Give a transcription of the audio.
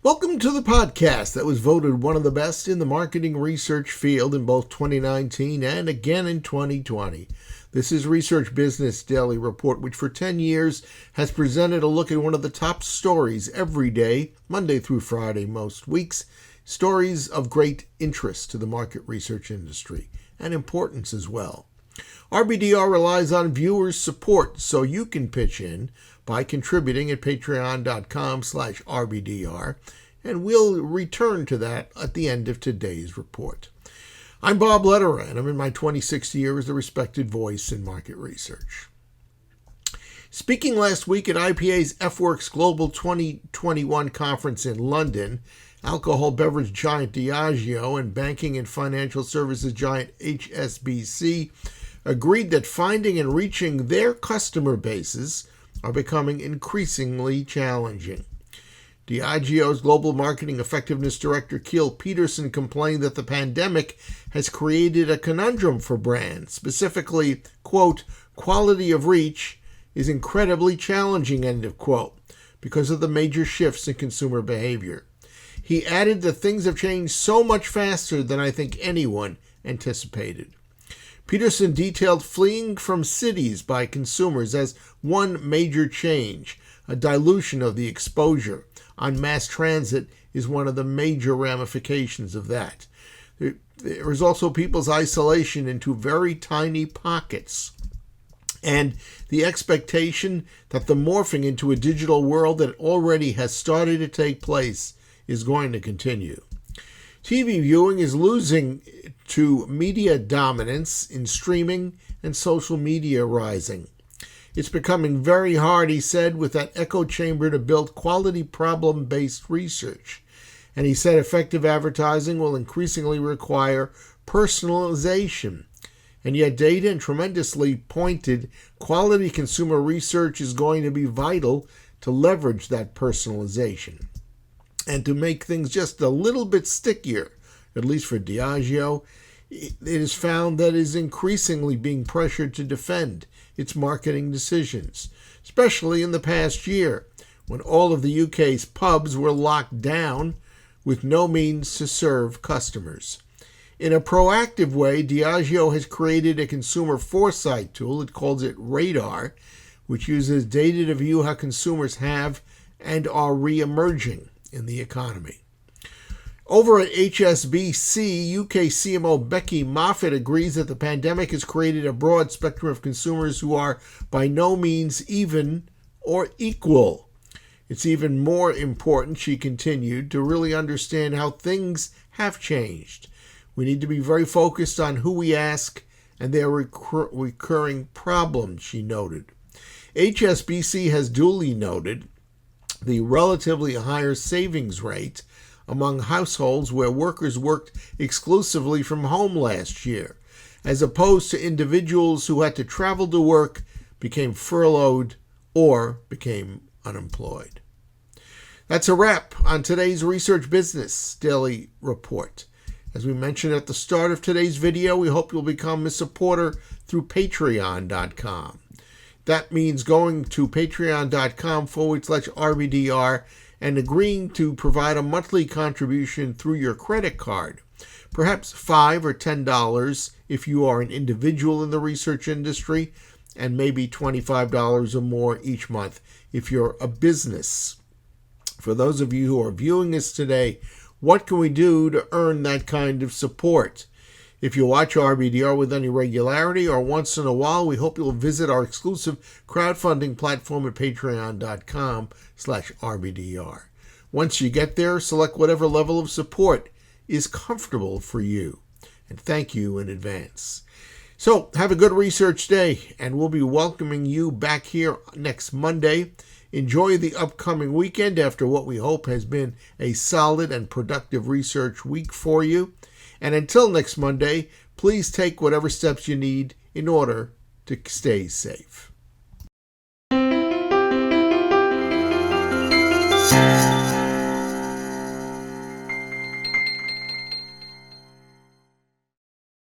Welcome to the podcast that was voted one of the best in the marketing research field in both 2019 and again in 2020. This is Research Business Daily Report, which for 10 years has presented a look at one of the top stories every day, Monday through Friday most weeks, stories of great interest to the market research industry and importance as well. RBDR relies on viewers' support, so you can pitch in by contributing at patreon.com/RBDR, and we'll return to that at the end of today's report. I'm Bob Lederer, and I'm in my 26th year as a respected voice in market research. Speaking last week at IPA's Effworks Global 2021 conference in London, alcohol beverage giant Diageo and banking and financial services giant HSBC agreed that finding and reaching their customer bases are becoming increasingly challenging. Diageo's Global Marketing Effectiveness Director Kiel Peterson complained that the pandemic has created a conundrum for brands. Specifically, quote, quality of reach is incredibly challenging, end of quote, because of the major shifts in consumer behavior. He added that things have changed so much faster than I think anyone anticipated. Peterson detailed fleeing from cities by consumers as one major change. A dilution of the exposure on mass transit is one of the major ramifications of that. There is also people's isolation into very tiny pockets, and the expectation that the morphing into a digital world that already has started to take place is going to continue. TV viewing is losing to media dominance in streaming and social media rising. It's becoming very hard, he said, with that echo chamber to build quality problem-based research. And he said effective advertising will increasingly require personalization. And yet data and tremendously pointed quality consumer research is going to be vital to leverage that personalization and to make things just a little bit stickier, at least for Diageo. It is found that it is increasingly being pressured to defend its marketing decisions, especially in the past year when all of the UK's pubs were locked down with no means to serve customers. In a proactive way, Diageo has created a consumer foresight tool. It calls it Radar, which uses data to view how consumers have and are re-emerging in the economy. Over at HSBC, UK CMO Becky Moffat agrees that the pandemic has created a broad spectrum of consumers who are by no means even or equal. It's even more important, she continued, to really understand how things have changed. We need to be very focused on who we ask and their recurring problems, she noted. HSBC has duly noted the relatively higher savings rate among households where workers worked exclusively from home last year, as opposed to individuals who had to travel to work, became furloughed, or became unemployed. That's a wrap on today's Research Business Daily Report. As we mentioned at the start of today's video, we hope you'll become a supporter through patreon.com. That means going to patreon.com/RBDR and agreeing to provide a monthly contribution through your credit card, perhaps $5 or $10 if you are an individual in the research industry, and maybe $25 or more each month if you're a business. For those of you who are viewing this today, what can we do to earn that kind of support? If you watch RBDR with any regularity or once in a while, we hope you'll visit our exclusive crowdfunding platform at patreon.com/RBDR. Once you get there, select whatever level of support is comfortable for you. And thank you in advance. So have a good research day, and we'll be welcoming you back here next Monday. Enjoy the upcoming weekend after what we hope has been a solid and productive research week for you. And until next Monday, please take whatever steps you need in order to stay safe.